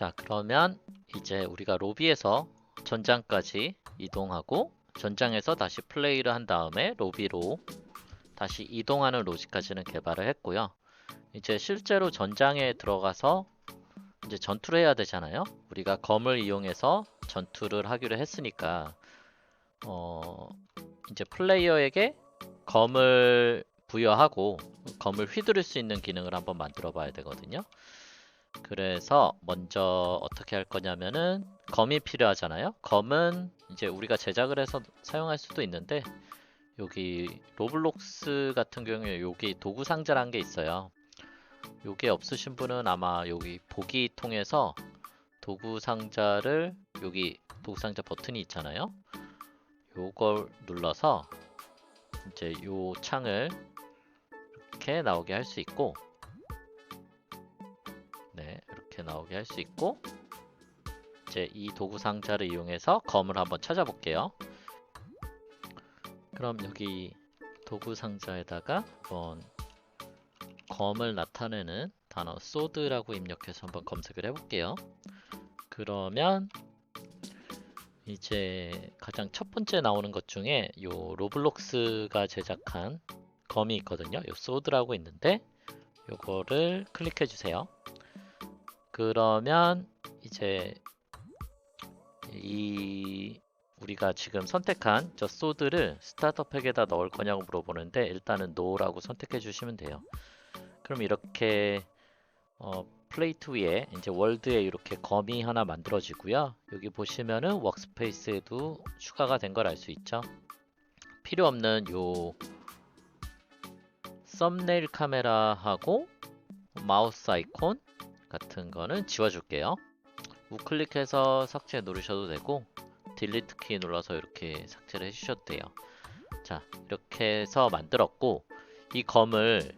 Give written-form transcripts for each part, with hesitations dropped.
자, 그러면 이제 우리가 로비에서 전장까지 이동하고 전장에서 다시 플레이를 한 다음에 로비로 다시 이동하는 로직까지는 개발을 했고요. 이제 실제로 전장에 들어가서 이제 전투를 해야 되잖아요. 우리가 검을 이용해서 전투를 하기로 했으니까 이제 플레이어에게 검을 부여하고 검을 휘두를 수 있는 기능을 한번 만들어 봐야 되거든요. 그래서 먼저 어떻게 할 거냐면은 검이 필요하잖아요. 검은 이제 우리가 제작을 해서 사용할 수도 있는데 여기 로블록스 같은 경우에 여기 도구 상자라는 게 있어요. 요게 없으신 분은 아마 여기 보기 통해서 도구 상자를 여기 도구 상자 버튼이 있잖아요. 요걸 눌러서 이제 요 창을 이렇게 나오게 할 수 있고, 네, 이렇게 나오게 할 수 있고, 이제 이 도구 상자를 이용해서 검을 한번 찾아볼게요. 그럼 여기 도구 상자에다가 한번 검을 나타내는 단어 sword라고 입력해서 한번 검색을 해볼게요. 그러면 이제 가장 첫 번째 나오는 것 중에 요 로블록스가 제작한 검이 있거든요. 요 sword라고 있는데 요거를 클릭해 주세요. 그러면 이제 이 우리가 지금 선택한 저 소드를 스타터 팩에다 넣을 거냐고 물어보는데 일단은 NO라고 선택해 주시면 돼요. 그럼 이렇게 플레이트 위에 이제 월드에 이렇게 검이 하나 만들어지고요. 여기 보시면은 워크스페이스에도 추가가 된 걸 알 수 있죠. 필요 없는 요 썸네일 카메라하고 마우스 아이콘 같은 거는 지워줄게요. 우클릭해서 삭제 누르셔도 되고 딜리트 키 눌러서 이렇게 삭제를 해주셔도 돼요. 자, 이렇게 해서 만들었고 이 검을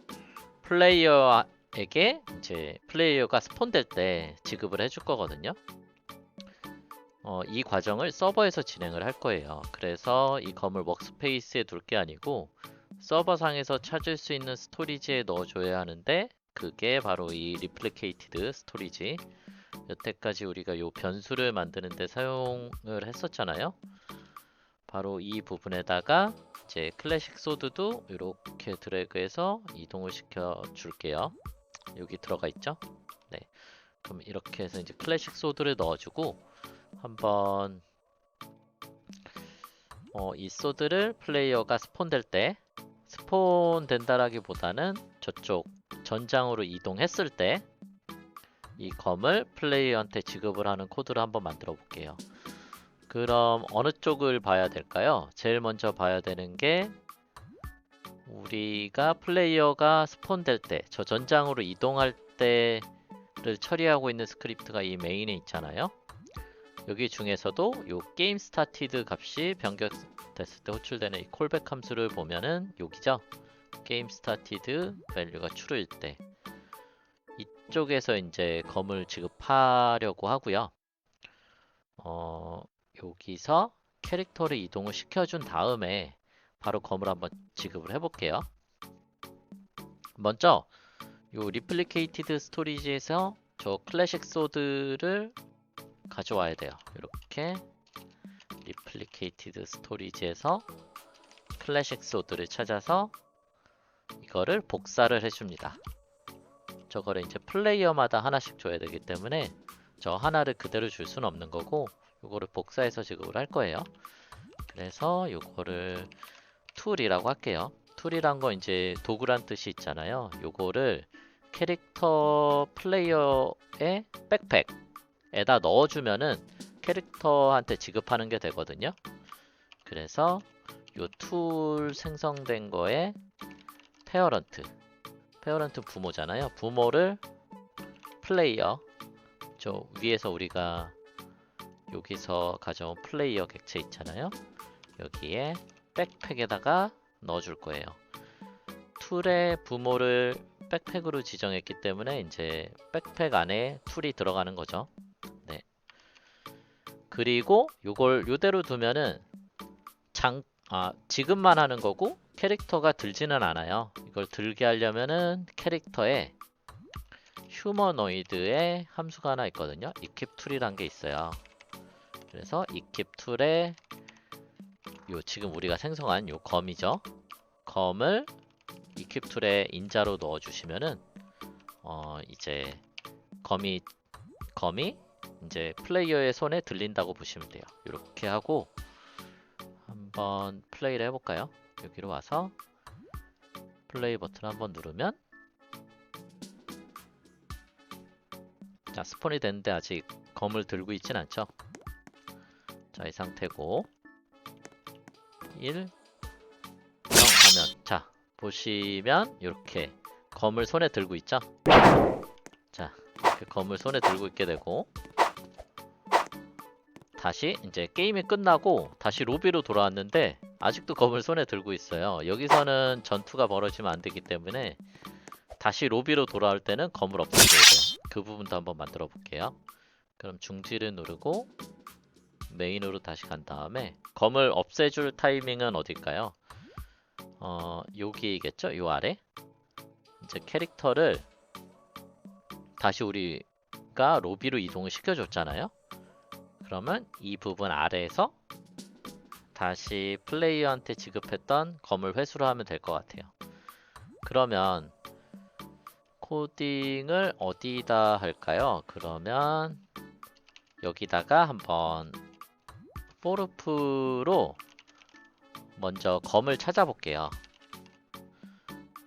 플레이어에게 이제 플레이어가 스폰될 때 지급을 해줄 거거든요. 이 과정을 서버에서 진행을 할 거예요. 그래서 이 검을 워크스페이스에 둘 게 아니고 서버상에서 찾을 수 있는 스토리지에 넣어줘야 하는데 그게 바로 이 리플리케이티드 스토리지. 여태까지 우리가 요 변수를 만드는데 사용을 했었잖아요. 바로 이 부분에다가 이제 클래식 소드도 이렇게 드래그해서 이동을 시켜 줄게요. 여기 들어가 있죠? 네. 그럼 이렇게 해서 이제 클래식 소드를 넣어주고 한번 이 소드를 플레이어가 스폰될 때 스폰 된다라기보다는 저쪽 전장으로 이동했을 때 이 검을 플레이어한테 지급을 하는 코드를 한번 만들어 볼게요. 그럼 어느 쪽을 봐야 될까요? 제일 먼저 봐야 되는 게 우리가 플레이어가 스폰될 때, 저 전장으로 이동할 때를 처리하고 있는 스크립트가 이 메인에 있잖아요. 여기 중에서도 요 게임 스타티드 값이 변경됐을 때 호출되는 이 콜백 함수를 보면은 여기죠. 게임 스타티드 밸류가 true일 때 이쪽에서 이제 검을 지급하려고 하고요. 여기서 캐릭터를 이동을 시켜준 다음에 바로 검을 한번 지급을 해볼게요. 먼저 요 리플리케이티드 스토리지에서 저 클래식 소드를 가져와야 돼요. 이렇게 리플리케이티드 스토리지에서 클래식 소드를 찾아서 이거를 복사를 해줍니다. 저거를 이제 플레이어마다 하나씩 줘야 되기 때문에 저 하나를 그대로 줄 수는 없는 거고 요거를 복사해서 지급을 할 거예요. 그래서 요거를 툴이라고 할게요. 툴이란 거 이제 도구란 뜻이 있잖아요. 요거를 캐릭터 플레이어의 백팩에다 넣어주면은 캐릭터한테 지급하는 게 되거든요. 그래서 요 툴 생성된 거에 페어런트 부모잖아요. 부모를 플레이어, 저 위에서 우리가 여기서 가져온 플레이어 객체 있잖아요. 여기에 백팩에다가 넣어줄 거예요. 툴의 부모를 백팩으로 지정했기 때문에 이제 백팩 안에 툴이 들어가는 거죠. 네. 그리고 요걸 요대로 두면은 지급만 하는 거고 캐릭터가 들지는 않아요. 이걸 들게 하려면은 캐릭터에 휴머노이드의 함수가 하나 있거든요. equip tool이란 게 있어요. 그래서 equip tool에 요 지금 우리가 생성한 요 검이죠. 검을 equip tool에 인자로 넣어 주시면은 이제 검이 이제 플레이어의 손에 들린다고 보시면 돼요. 이렇게 하고 한번 플레이를 해볼까요? 여기로 와서 플레이 버튼 한번 누르면 자, 스폰이 됐는데 아직 검을 들고 있진 않죠? 자, 이 상태고 1, 0 하면 자, 보시면 이렇게 검을 손에 들고 있죠? 자, 이렇게 검을 손에 들고 있게 되고 다시 이제 게임이 끝나고 다시 로비로 돌아왔는데 아직도 검을 손에 들고 있어요. 여기서는 전투가 벌어지면 안 되기 때문에 다시 로비로 돌아올 때는 검을 없애줘야 돼요. 그 부분도 한번 만들어 볼게요. 그럼 중지를 누르고 메인으로 다시 간 다음에 검을 없애줄 타이밍은 어딜까요? 여기겠죠? 요 아래 이제 캐릭터를 다시 우리가 로비로 이동을 시켜줬잖아요. 그러면 이 부분 아래에서 다시 플레이어한테 지급했던 검을 회수를 하면 될 것 같아요. 그러면 코딩을 어디다 할까요? 그러면 여기다가 한번 for로 먼저 검을 찾아볼게요.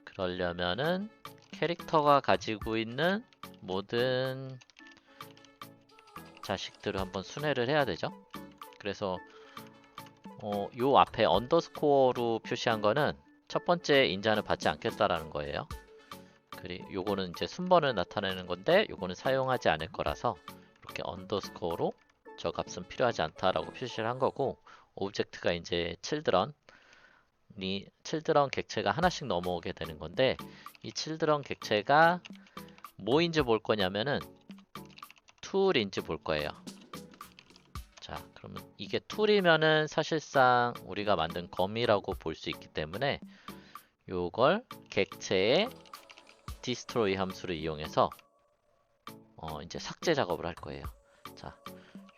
그러려면은 캐릭터가 가지고 있는 모든 자식들을 한번 순회를 해야 되죠. 그래서 요 앞에 언더스코어로 표시한 거는 첫 번째 인자는 받지 않겠다라는 거예요. 그리고 요거는 이제 순번을 나타내는 건데 요거는 사용하지 않을 거라서 이렇게 언더스코어로 저 값은 필요하지 않다라고 표시를 한 거고 오브젝트가 이제 children 객체가 하나씩 넘어오게 되는 건데 이 children 객체가 뭐인지 볼 거냐면은 툴인지 볼 거예요. 자, 그러면 이게 툴이면은 사실상 우리가 만든 검이라고 볼 수 있기 때문에 요걸 객체의 destroy 함수를 이용해서 이제 삭제 작업을 할 거예요. 자,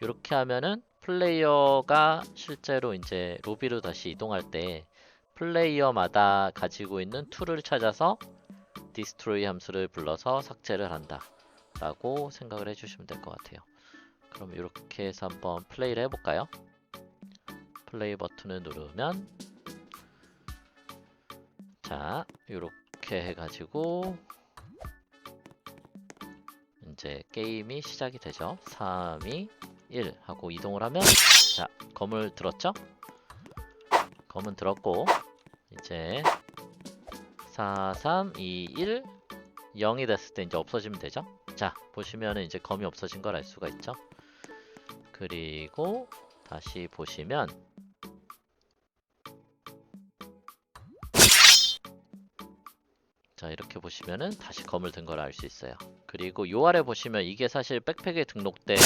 이렇게 하면은 플레이어가 실제로 이제 로비로 다시 이동할 때 플레이어마다 가지고 있는 툴을 찾아서 destroy 함수를 불러서 삭제를 한다 라고 생각을 해주시면 될 것 같아요. 그럼 이렇게 해서 한번 플레이를 해볼까요? 플레이 버튼을 누르면 자, 이렇게 해가지고 이제 게임이 시작이 되죠. 3, 2, 1 하고 이동을 하면 자, 검을 들었죠? 검은 들었고 이제 4, 3, 2, 1 0이 됐을 때 이제 없어지면 되죠. 자, 보시면은 이제 검이 없어진 걸 알 수가 있죠. 그리고 다시 보시면 자, 이렇게 보시면은 다시 검을 든 걸 알 수 있어요. 그리고 요 아래 보시면 이게 사실 백팩에 등록된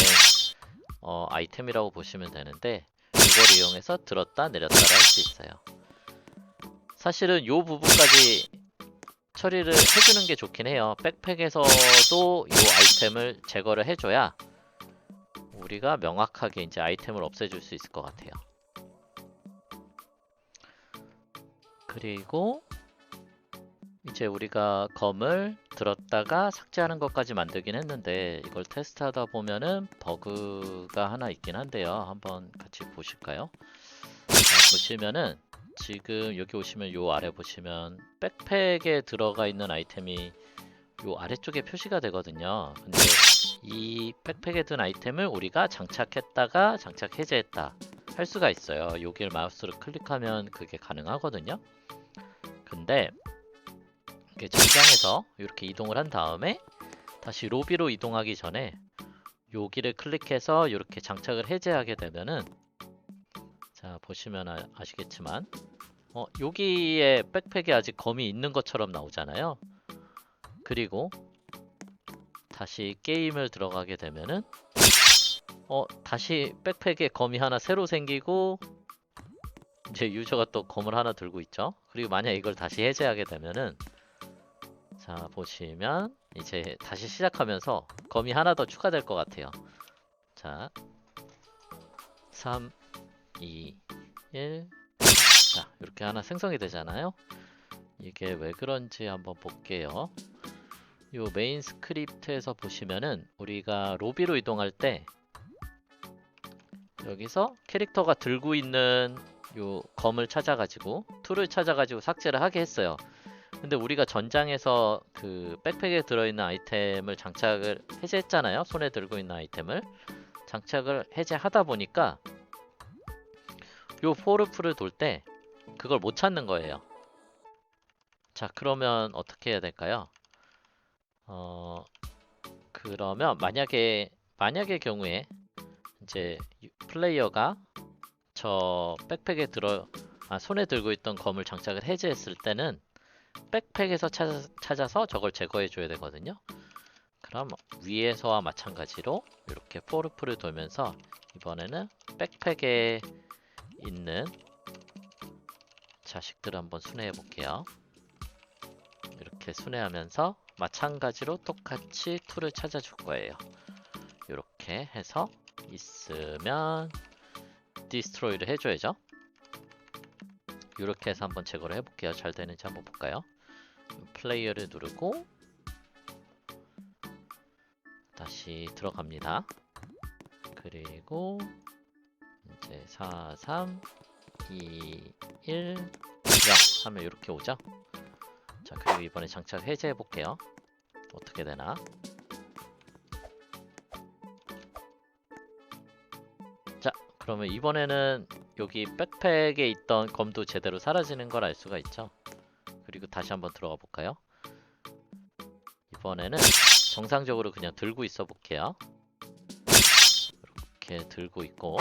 아이템이라고 보시면 되는데 이걸 이용해서 들었다 내렸다를 할 수 있어요. 사실은 요 부분까지 처리를 해주는 게 좋긴 해요. 백팩에서도 요 아이템을 제거를 해줘야 우리가 명확하게 이제 아이템을 없애줄 수 있을 것 같아요. 그리고 이제 우리가 검을 들었다가 삭제하는 것까지 만들긴 했는데 이걸 테스트하다 보면은 버그가 하나 있긴 한데요. 한번 같이 보실까요? 자, 보시면은 지금 여기 오시면 요 아래 보시면 백팩에 들어가 있는 아이템이 요 아래쪽에 표시가 되거든요. 근데 이 백팩에 든 아이템을 우리가 장착했다가 장착 해제했다 할 수가 있어요. 여기를 마우스로 클릭하면 그게 가능하거든요. 근데 이렇게 전장에서 이렇게 이동을 한 다음에 다시 로비로 이동하기 전에 여기를 클릭해서 이렇게 장착을 해제하게 되면은 자, 보시면 아시겠지만 여기에 백팩에 아직 검이 있는 것처럼 나오잖아요. 그리고 다시 게임을 들어가게 되면은 다시 백팩에 검이 하나 새로 생기고 이제 유저가 또 검을 하나 들고 있죠. 그리고 만약 이걸 다시 해제하게 되면은 자, 보시면 이제 다시 시작하면서 검이 하나 더 추가될 것 같아요. 자, 3, 2, 1. 자, 이렇게 하나 생성이 되잖아요. 이게 왜 그런지 한번 볼게요. 요 메인 스크립트에서 보시면은 우리가 로비로 이동할 때 여기서 캐릭터가 들고 있는 요 검을 찾아가지고 툴을 찾아가지고 삭제를 하게 했어요. 근데 우리가 전장에서 그 백팩에 들어있는 아이템을 장착을 해제했잖아요. 손에 들고 있는 아이템을 장착을 해제하다 보니까 요 포르프를 돌 때 그걸 못 찾는 거예요. 자, 그러면 어떻게 해야 될까요? 그러면 만약의 경우에 이제 플레이어가 저 백팩에 손에 들고 있던 검을 장착을 해제했을 때는 백팩에서 찾아서 저걸 제거해 줘야 되거든요. 그럼 위에서와 마찬가지로 이렇게 포르프를 돌면서 이번에는 백팩에 있는 자식들을 한번 순회해 볼게요. 이렇게 순회하면서 마찬가지로 똑같이 툴을 찾아줄 거예요. 이렇게 해서 있으면 디스트로이를 해줘야죠. 이렇게 해서 한번 제거를 해볼게요. 잘 되는지 한번 볼까요? 플레이어를 누르고 다시 들어갑니다. 그리고 이제 4, 3, 2, 1, 0 하면 이렇게 오죠. 자, 그리고 이번에 장착 해제해 볼게요. 어떻게 되나? 자, 그러면 이번에는 여기 백팩에 있던 검도 제대로 사라지는 걸 알 수가 있죠. 그리고 다시 한번 들어가 볼까요? 이번에는 정상적으로 그냥 들고 있어 볼게요. 이렇게 들고 있고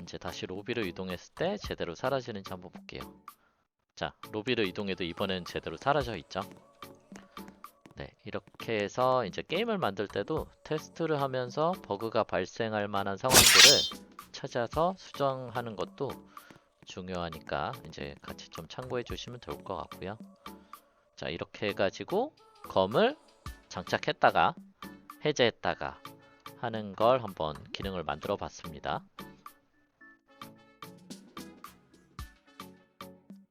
이제 다시 로비로 이동했을 때 제대로 사라지는지 한번 볼게요. 자, 로비로 이동해도 이번엔 제대로 사라져 있죠. 네, 이렇게 해서 이제 게임을 만들 때도 테스트를 하면서 버그가 발생할 만한 상황들을 찾아서 수정하는 것도 중요하니까 이제 같이 좀 참고해 주시면 좋을 것 같고요. 자, 이렇게 해가지고 검을 장착했다가 해제했다가 하는 걸 한번 기능을 만들어 봤습니다.